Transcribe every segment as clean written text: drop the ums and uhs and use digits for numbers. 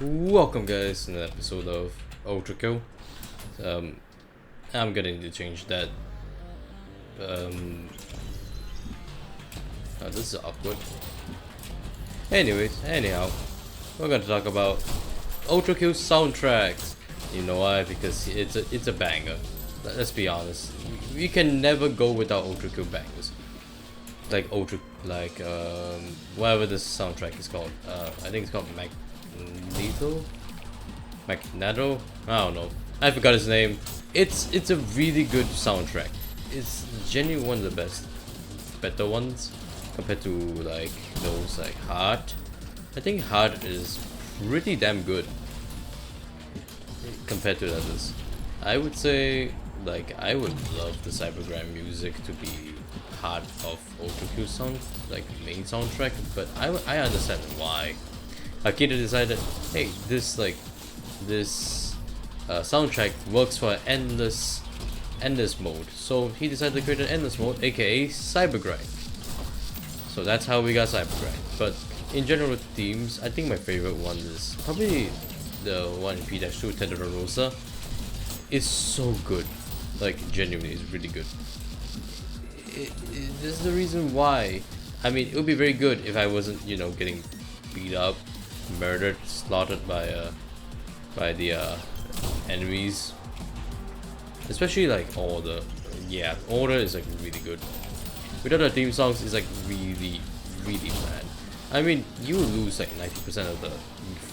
Welcome guys to an episode of Ultra Kill. I'm gonna need to change that. Oh, this is awkward. Anyhow, we're gonna talk about Ultra Kill soundtracks. You know why? Because it's a banger. Let's be honest. We can never go without Ultra Kill bangers. Whatever this soundtrack is called. I think it's called Magneto? I don't know. I forgot his name. It's a really good soundtrack. It's genuinely one of the better ones compared to like those like Heart. I think Heart is pretty damn good compared to the others. I would say like I would love the Cybergrind music to be part of Ultra Q sound, like main soundtrack, but I understand why. Akira decided, hey, this soundtrack works for endless mode, so he decided to create an endless mode, aka Cybergrind. So that's how we got Cybergrind. But in general themes, I think my favorite one is probably the one in P-2, Rosa. It's so good, like genuinely, it's really good. This is the reason why. I mean, it would be very good if I wasn't, you know, getting beat up, murdered, slaughtered by the enemies. Especially like Order. Yeah, Order is like really good. Without the theme songs, it's like really bad. I mean, you lose like 90% of the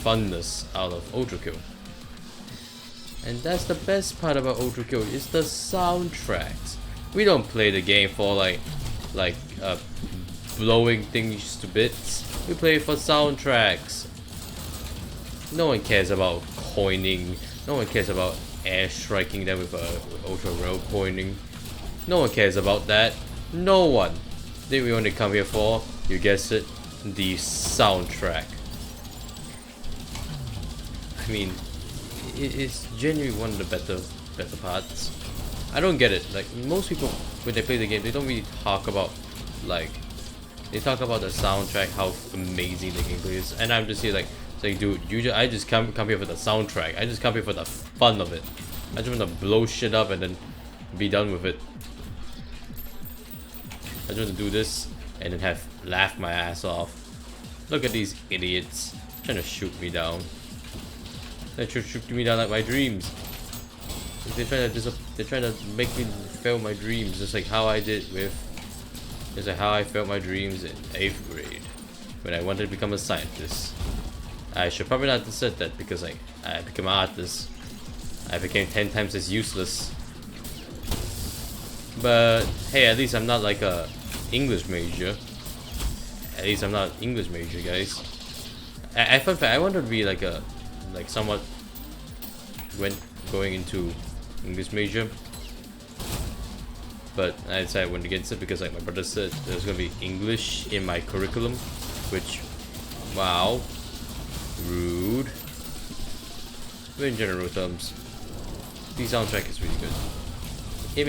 funness out of Ultra Kill. And that's the best part about Ultra Kill, is the soundtracks. We don't play the game for blowing things to bits. We play for soundtracks. No one cares about coining. No one cares about air striking them with ultra rail coining. No one cares about that. No one. Then we only come here for, you guessed it, the soundtrack. I mean, it's genuinely one of the better parts. I don't get it. Like most people, when they play the game, they don't really talk about they talk about the soundtrack, how amazing the gameplay is, and I'm just here like saying, dude, I just come here for the soundtrack. I just come here for the fun of it. I just want to blow shit up and then be done with it. I just want to do this and then laugh my ass off. Look at these idiots trying to shoot me down. They should shoot me down like my dreams. They're trying to make me fail my dreams, just like how I did with. Just like how I failed my dreams in 8th grade when I wanted to become a scientist. I should probably not have said that because I became an artist. I became 10 times as useless. But hey, at least I'm not like a English major. At least I'm not an English major, guys. Fun fact, I wanted to be like somewhat going into English major, but I decided I went against it because like my brother said there's gonna be English in my curriculum, which, wow, rude. But in general terms, the soundtrack is really good. It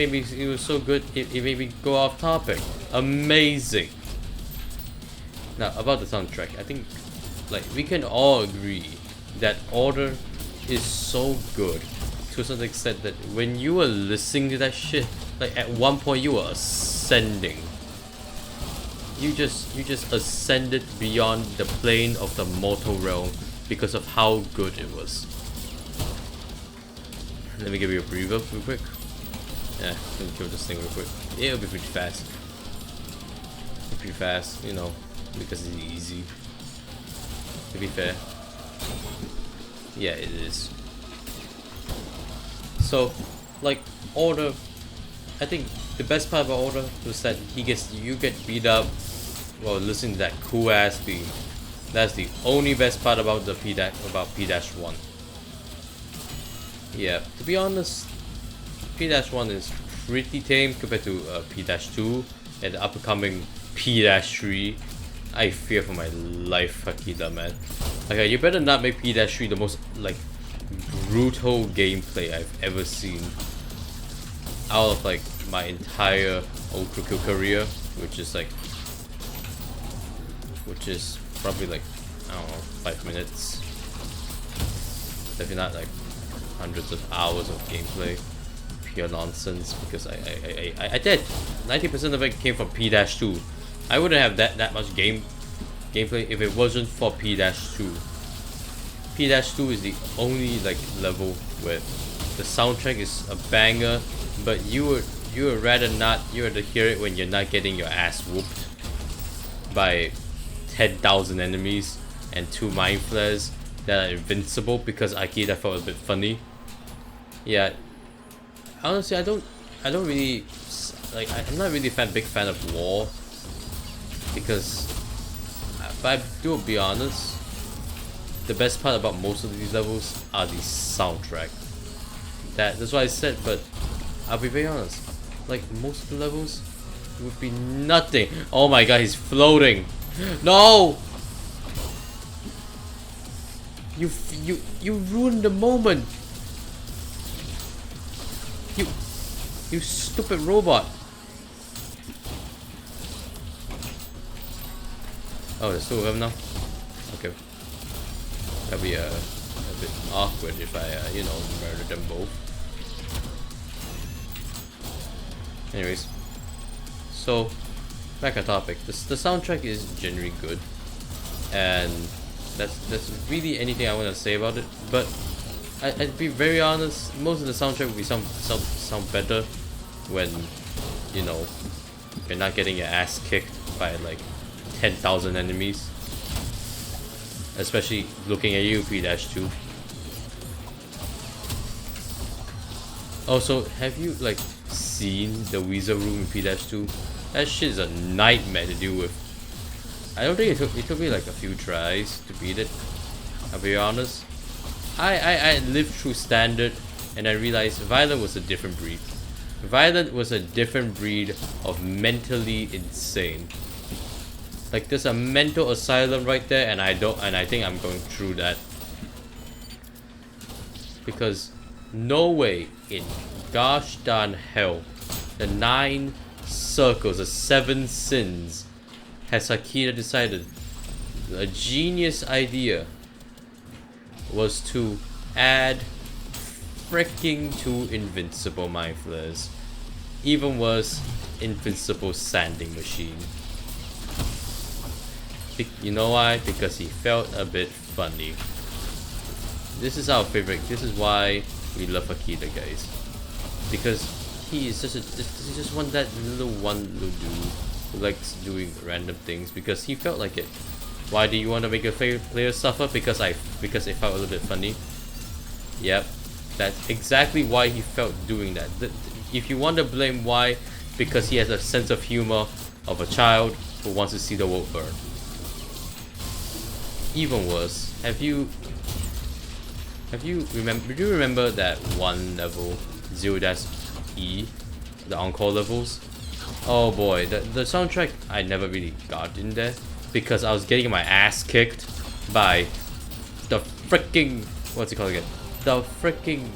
was so good, it made me go off topic. Amazing. Now about the soundtrack, I think like we can all agree that Order is so good to a certain extent that when you were listening to that shit, like at one point you were ascending. You just ascended beyond the plane of the mortal realm because of how good it was. Let me give you a breather real quick. Yeah, let me kill this thing real quick. It'll be pretty fast. Pretty fast, you know, because it's easy. To be fair. Yeah, it is. So, like Order, I think the best part about Order was that you get beat up while listening to that cool ass theme. That's the only best part about the P-1. Yeah, to be honest, P-1 is pretty tame compared to P-2 and the upcoming P-3. I fear for my life, Akira, man. Okay, you better not make P-3 the most like brutal gameplay I've ever seen out of like my entire Ultra Kill career, which is probably like, I don't know, 5 minutes. Definitely not like hundreds of hours of gameplay. Pure nonsense, because I did 90% of it came from P-2. I wouldn't have that much gameplay if it wasn't for P-2. P-2 is the only like level where the soundtrack is a banger, but you would rather not, you would hear it when you're not getting your ass whooped by 10,000 enemies and 2 mind flares that are invincible, because Akira felt a bit funny. Yeah, honestly, I don't really like. I'm not really big fan of war, because, but I do be honest, the best part about most of these levels are the soundtrack. That's what I said, but I'll be very honest. Like, most of the levels would be nothing. Oh my god, he's floating. No! You ruined the moment. You stupid robot. Oh, there's 2 of them now? Okay. That'd be a bit awkward if I, you know, murdered them both. Anyways. So, back on topic. The soundtrack is generally good. And that's really anything I want to say about it. But I'd be very honest, most of the soundtrack will be sound better when, you know, you're not getting your ass kicked by like 10,000 enemies. Especially looking at you, P-2. Also, have you like seen the Weasel room in P-2? That shit is a nightmare to deal with. I don't think it took me like a few tries to beat it. I'll be honest. I lived through Standard and I realized Violet was a different breed. Violet was a different breed of mentally insane. Like, there's a mental asylum right there, and I think I'm going through that. Because no way in gosh darn hell the 9 circles, the 7 sins, has Akira decided a genius idea was to add freaking 2 invincible mind flares. Even worse, invincible sanding machine. You know why? Because he felt a bit funny. This is our favorite. This is why we love Akira, guys. Because he is just that little dude who likes doing random things because he felt like it. Why do you want to make a player suffer? Because it felt a little bit funny. Yep, that's exactly why he felt doing that. If you want to blame why, because he has a sense of humor of a child who wants to see the world burn. Even worse, do you remember that one level, 0-E, the encore levels? Oh boy, the soundtrack I never really got in there because I was getting my ass kicked by the freaking, what's it called again? The freaking,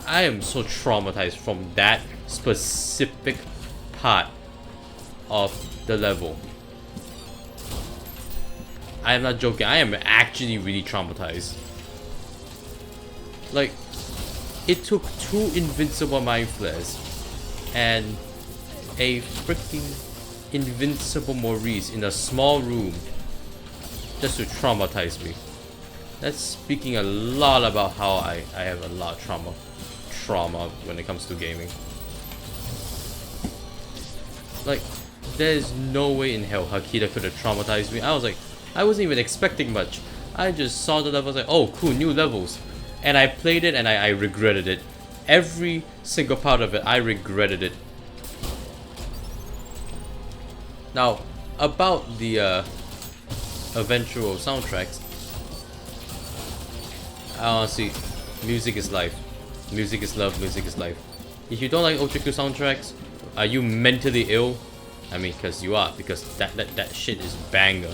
I am so traumatized from that specific part of the level. I am not joking, I am actually really traumatized. Like, it took 2 invincible mind flares and a freaking invincible Maurice in a small room just to traumatize me. That's speaking a lot about how I have a lot of trauma when it comes to gaming. Like, there's no way in hell Hakita could have traumatized me. I wasn't even expecting much. I just saw the levels like, oh cool, new levels. And I played it and I regretted it. Every single part of it, I regretted it. Now, about the eventual soundtracks, honestly, music is life. Music is love, music is life. If you don't like Otaku soundtracks, are you mentally ill? I mean, because you are, because that shit is banger.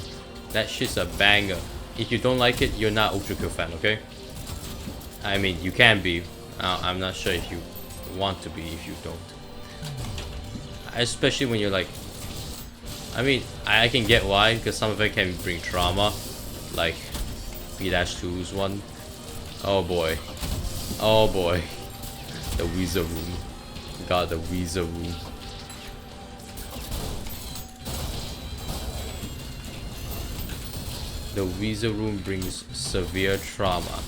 That shit's a banger. If you don't like it, you're not Otaku fan, okay? I mean, you can be. I'm not sure if you want to be if you don't. Especially when you're like, I mean, I can get why, because some of it can bring trauma, like P-2's one. Oh boy. Oh boy. The Weezer room. God, the Weezer room. The Weezer room brings severe trauma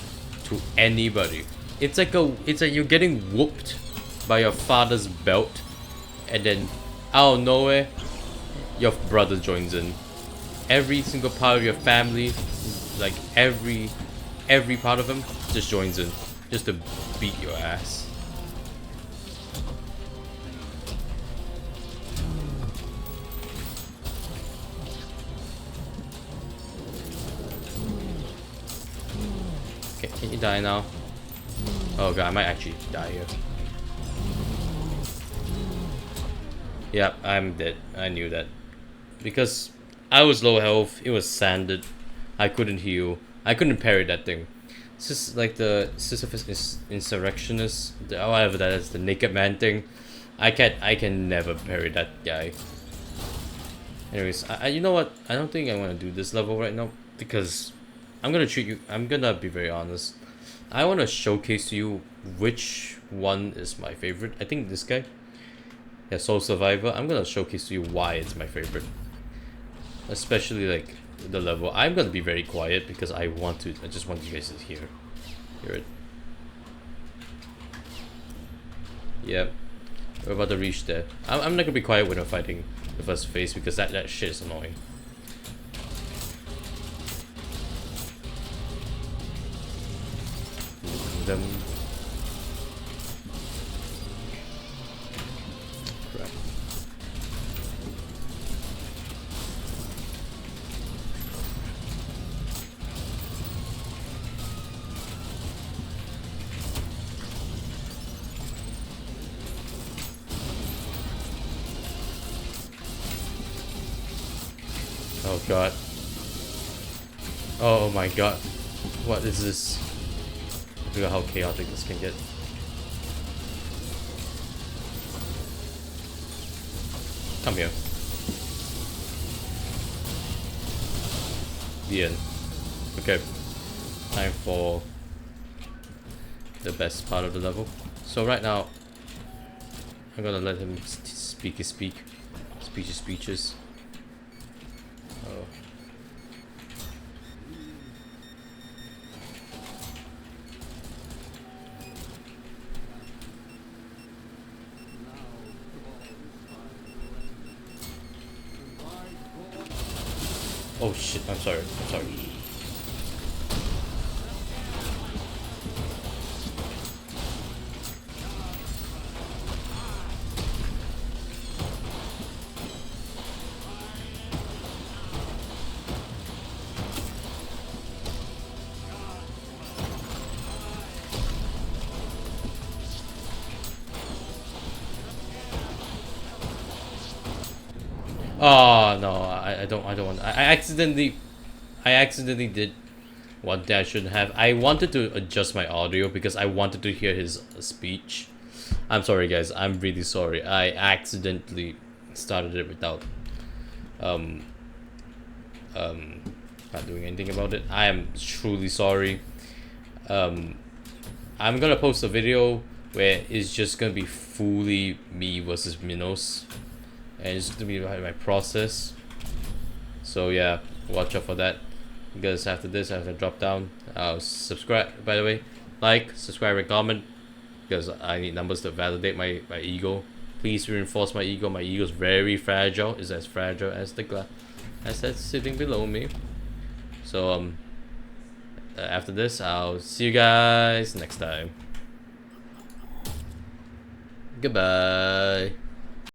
to anybody. It's like you're getting whooped by your father's belt, and then out of nowhere, your brother joins in. Every single part of your family, like every part of them, just joins in, just to beat your ass. Okay, can you die now? Oh god, I might actually die here. Yep, I'm dead. I knew that. Because I was low health, it was sanded, I couldn't heal, I couldn't parry that thing. It's just like the Sisyphus Insurrectionist, whatever that is, the Naked Man thing. I can never parry that guy. Anyways, you know what? I don't think I want to do this level right now because I'm gonna be very honest. I want to showcase to you which one is my favorite. I think this guy. Yeah, Soul Survivor. I'm gonna showcase to you why it's my favorite. Especially like the level. I'm gonna be very quiet because I just want you guys to hear it. Yep. We're about to reach there. I'm not gonna be quiet when I'm fighting the first phase because that shit is annoying. Them. Crap. Oh god. Oh my god. What is this? Look at how chaotic this can get. Come here. The end. Okay. Time for the best part of the level. So right now, I'm gonna let him speak his speeches. Oh. Oh shit, I'm sorry. Oh no, I don't want. I accidentally did one thing I shouldn't have. I wanted to adjust my audio because I wanted to hear his speech. I'm sorry guys, I'm really sorry. I accidentally started it without not doing anything about it. I am truly sorry. I'm gonna post a video where it's just gonna be fully me versus Minos, and it's gonna be my process. So yeah, watch out for that. Because after this, I have to drop down. Subscribe, by the way, like, subscribe, and comment. Because I need numbers to validate my ego. Please reinforce my ego. My ego is very fragile. It's as fragile as the glass that's sitting below me. So after this, I'll see you guys next time. Goodbye.